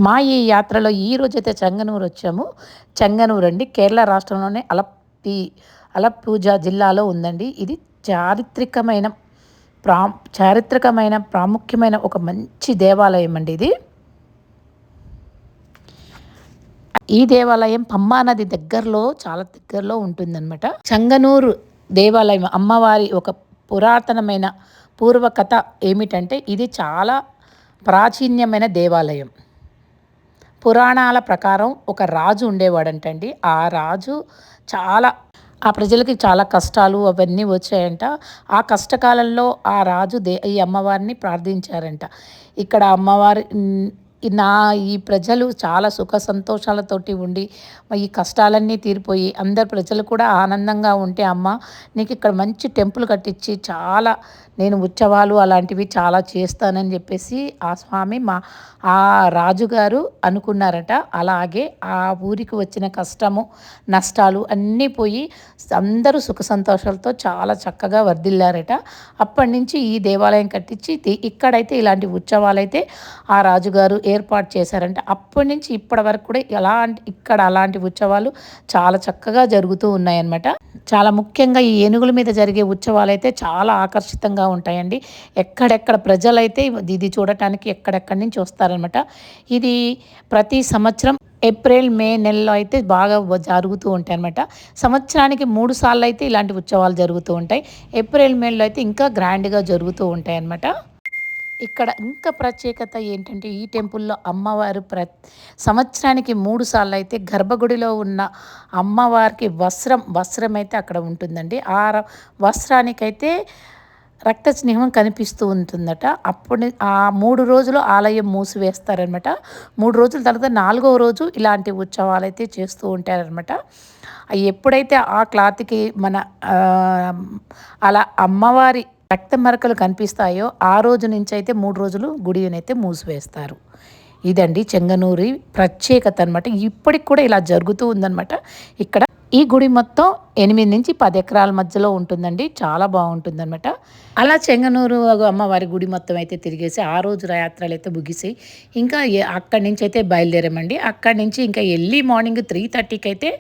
మా ఈ యాత్రలో ఈరోజైతే చెంగనూరు వచ్చాము. చెంగనూరు అండి కేరళ రాష్ట్రంలోనే అలప్పూజ జిల్లాలో ఉందండి. ఇది చారిత్రికమైన ప్రా చారిత్రకమైన ప్రాముఖ్యమైన ఒక మంచి దేవాలయం అండి ఇది. ఈ దేవాలయం పంబా నది దగ్గరలో చాలా దగ్గరలో ఉంటుందన్నమాట. చెంగనూరు దేవాలయం అమ్మవారి ఒక పురాతనమైన పూర్వకథ ఏమిటంటే ఇది చాలా ప్రాచీన్యమైన దేవాలయం. పురాణాల ప్రకారం ఒక రాజు ఉండేవాడంటండి. ఆ రాజు చాలా ఆ ప్రజలకి చాలా కష్టాలు అవన్నీ వచ్చాయంట. ఆ కష్టకాలంలో ఆ రాజు ఈ అమ్మవారిని ప్రార్థించారంట. ఇక్కడ అమ్మవారి ఈ ప్రజలు చాలా సుఖ సంతోషాలతోటి ఉండి ఈ కష్టాలన్నీ తీరిపోయి అందరు ప్రజలు కూడా ఆనందంగా ఉంటే అమ్మ నీకు ఇక్కడ మంచి టెంపుల్ కట్టించి చాలా నేను ఉత్సవాలు అలాంటివి చాలా చేస్తానని చెప్పేసి ఆ స్వామి ఆ రాజుగారు అనుకున్నారట. అలాగే ఆ ఊరికి వచ్చిన కష్టము నష్టాలు అన్నీ పోయి అందరూ సుఖ సంతోషాలతో చాలా చక్కగా వర్ధిల్లారట. అప్పటి నుంచి ఈ దేవాలయం కట్టించి ఇక్కడైతే ఇలాంటి ఉత్సవాలైతే ఆ రాజుగారు ఏర్పాటు చేశారంట. అప్పటి నుంచి ఇప్పటి వరకు కూడా ఇక్కడ అలాంటి ఉత్సవాలు చాలా చక్కగా జరుగుతూ ఉన్నాయన్నమాట. చాలా ముఖ్యంగా ఈ ఏనుగుల మీద జరిగే ఉత్సవాలు అయితే చాలా ఆకర్షితంగా ఉంటాయండి. ఎక్కడెక్కడ ప్రజలైతే ఇది చూడటానికి ఎక్కడెక్కడి నుంచి వస్తారనమాట. ఇది ప్రతి సంవత్సరం ఏప్రిల్ మే నెలలో అయితే బాగా జరుగుతూ ఉంటాయి అనమాట. సంవత్సరానికి 3 సార్లు అయితే ఇలాంటి ఉత్సవాలు జరుగుతూ ఉంటాయి. ఏప్రిల్ మేలో అయితే ఇంకా గ్రాండ్గా జరుగుతూ ఉంటాయి అన్నమాట. ఇక్కడ ఇంకా ప్రత్యేకత ఏంటంటే ఈ టెంపుల్లో అమ్మవారు సంవత్సరానికి 3 సార్లు అయితే గర్భగుడిలో ఉన్న అమ్మవారికి వస్త్రం అయితే అక్కడ ఉంటుందండి. ఆ వస్త్రానికైతే రక్త చిహ్నం కనిపిస్తూ ఉంటుందట. అప్పుడు ఆ 3 రోజులు ఆలయం మూసివేస్తారనమాట. 3 రోజుల తర్వాత 4వ రోజు ఇలాంటి ఉత్సవాలు అయితే చేస్తూ ఉంటారనమాట. ఎప్పుడైతే ఆ క్లాత్కి అలా అమ్మవారి రక్త మరకలు కనిపిస్తాయో ఆ రోజు నుంచి అయితే 3 రోజులు గుడినైతే మూసివేస్తారు. ఇదండి చెంగనూరి ప్రత్యేకత అనమాట. ఇప్పటికి కూడా ఇలా జరుగుతూ ఉందన్నమాట. ఇక్కడ ఈ గుడి మొత్తం 8 నుంచి 10 ఎకరాల మధ్యలో ఉంటుందండి. చాలా బాగుంటుందన్నమాట. అలా చెంగనూరు అమ్మవారి గుడి మొత్తం అయితే తిరిగేసి ఆ రోజు యాత్రలు అయితే ముగిసి ఇంకా అక్కడి నుంచి అయితే బయలుదేరామండి. అక్కడి నుంచి ఇంకా ఎర్లీ మార్నింగ్ 3:30కి అయితే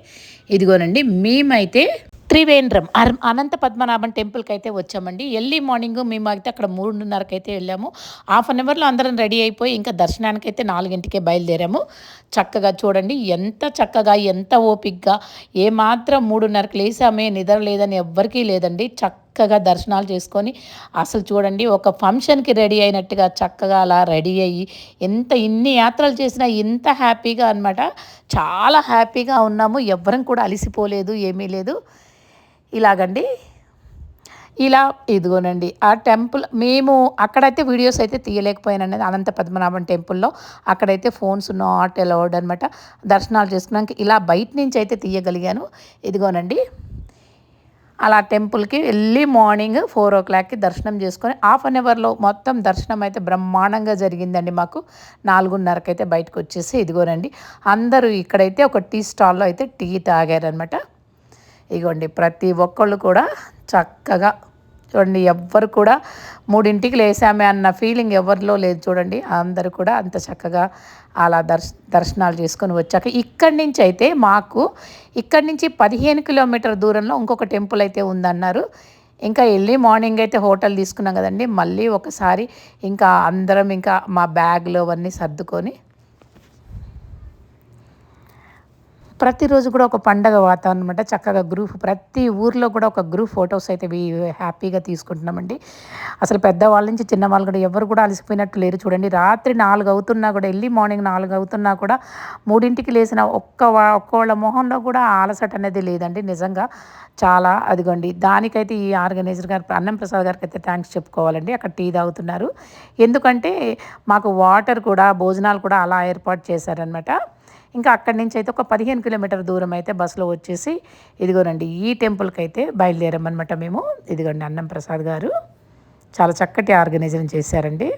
ఇదిగోనండి మేమైతే త్రివేంద్రం అనంత పద్మనాభం టెంపుల్కి అయితే వచ్చామండి. ఎర్లీ మార్నింగ్ మేము అయితే అక్కడ 3:30కి అయితే వెళ్ళాము. హాఫ్ అన్ అవర్లో అందరం రెడీ అయిపోయి ఇంకా దర్శనానికి అయితే 4కే బయలుదేరాము. చక్కగా చూడండి ఎంత చక్కగా ఎంత ఓపిక్గా ఏమాత్రం 3:30కి లేసామే నిద్ర లేదని ఎవ్వరికీ లేదండి. చక్కగా దర్శనాలు చేసుకొని అసలు చూడండి ఒక ఫంక్షన్కి రెడీ అయినట్టుగా చక్కగా అలా రెడీ అయ్యి ఇన్ని యాత్రలు చేసినా ఇంత హ్యాపీగా అనమాట. చాలా హ్యాపీగా ఉన్నాము. ఎవ్వరం కూడా అలసిపోలేదు ఏమీ లేదు. ఇలాగండి ఇలా ఇదిగోనండి ఆ టెంపుల్ మేము అక్కడైతే వీడియోస్ అయితే తీయలేకపోయానండి. అనంత పద్మనాభం టెంపుల్లో అక్కడైతే ఫోన్స్ నాట్ అలౌడ్ అనమాట. దర్శనాలు చేసుకున్నాక ఇలా బయట నుంచి అయితే తీయగలిగాను. ఇదిగోనండి అలా టెంపుల్కి ఎర్లీ మార్నింగ్ 4:00కి దర్శనం చేసుకొని హాఫ్ అన్ అవర్లో మొత్తం దర్శనం అయితే బ్రహ్మాండంగా జరిగిందండి. మాకు 4:30కి అయితే బయటకు వచ్చేసి ఇదిగోనండి అందరూ ఇక్కడైతే ఒక టీ స్టాల్లో అయితే టీ తాగారనమాట. ఇగోండి ప్రతి ఒక్కళ్ళు కూడా చక్కగా చూడండి ఎవ్వరు కూడా 3కి లేసామే అన్న ఫీలింగ్ ఎవరిలో లేదు చూడండి. అందరూ కూడా అంత చక్కగా అలా దర్శనాలు చేసుకొని వచ్చాక ఇక్కడి నుంచి అయితే మాకు ఇక్కడి నుంచి 15 కిలోమీటర్ దూరంలో ఇంకొక టెంపుల్ అయితే ఉందన్నారు. ఇంకా ఎర్లీ మార్నింగ్ అయితే హోటల్ తీసుకున్నాం కదండి. మళ్ళీ ఒకసారి ఇంకా అందరం ఇంకా మా బ్యాగ్లో అవన్నీ సర్దుకొని ప్రతిరోజు కూడా ఒక పండగ వాతావరణం అనమాట. చక్కగా ప్రతి ఊర్లో కూడా ఒక గ్రూప్ ఫొటోస్ అయితే హ్యాపీగా తీసుకుంటున్నామండి. అసలు పెద్దవాళ్ళ నుంచి చిన్నవాళ్ళు కూడా ఎవరు కూడా అలసిపోయినట్టు లేరు చూడండి. రాత్రి 4 అవుతున్నా కూడా ఎర్లీ మార్నింగ్ 4 అవుతున్నా కూడా 3కి లేసిన ఒక్కోళ్ళ మొహంలో కూడా అలసట అనేది లేదండి. నిజంగా చాలా అదిగోండి దానికైతే ఈ ఆర్గనైజర్ గారు అన్నం ప్రసాద్ గారికి అయితే థ్యాంక్స్ చెప్పుకోవాలండి. అక్కడ టీ తాగుతున్నారు. ఎందుకంటే మాకు వాటర్ కూడా భోజనాలు కూడా అలా ఏర్పాటు చేశారనమాట. ఇంకా అక్కడి నుంచి అయితే ఒక 15 కిలోమీటర్ దూరం అయితే బస్సులో వచ్చేసి ఇదిగోనండి ఈ టెంపుల్కి అయితే బయలుదేరామన్నమాట మేము. ఇదిగోండి అన్నం ప్రసాద్ గారు చాలా చక్కటి ఆర్గనైజేషన్ చేశారండి.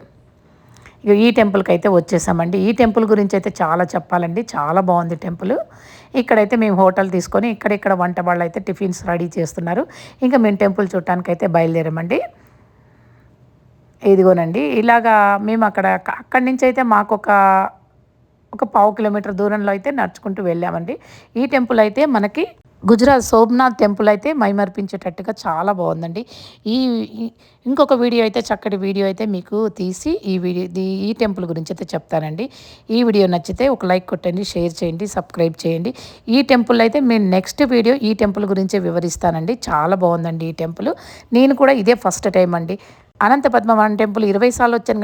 ఇక ఈ టెంపుల్కి అయితే వచ్చేసామండి. ఈ టెంపుల్ గురించి అయితే చాలా చెప్పాలండి. చాలా బాగుంది టెంపుల్. ఇక్కడైతే మేము హోటల్ తీసుకొని ఇక్కడ వంట వాళ్ళు అయితే టిఫిన్స్ రెడీ చేస్తున్నారు. ఇంకా మేము టెంపుల్ చూడటానికి అయితే బయలుదేరామండి. ఇదిగోనండి ఇలాగా మేము అక్కడి నుంచి అయితే మాకు ఒక ఒక పావు కిలోమీటర్ దూరంలో అయితే నడుచుకుంటూ వెళ్ళామండి. ఈ టెంపుల్ అయితే మనకి గుజరాత్ సోమనాథ్ టెంపుల్ అయితే మైమరిపించేటట్టుగా చాలా బాగుందండి. ఈ ఇంకొక వీడియో అయితే చక్కటి వీడియో అయితే మీకు తీసి ఈ టెంపుల్ గురించి అయితే చెప్తానండి. ఈ వీడియో నచ్చితే ఒక లైక్ కొట్టండి, షేర్ చేయండి, సబ్స్క్రైబ్ చేయండి. ఈ టెంపుల్ అయితే నేను నెక్స్ట్ వీడియో ఈ టెంపుల్ గురించే వివరిస్తానండి. చాలా బాగుందండి ఈ టెంపుల్. నేను కూడా ఇదే ఫస్ట్ టైం అండి. అనంత పద్మనాభ టెంపుల్ 20 సార్లు వచ్చాను.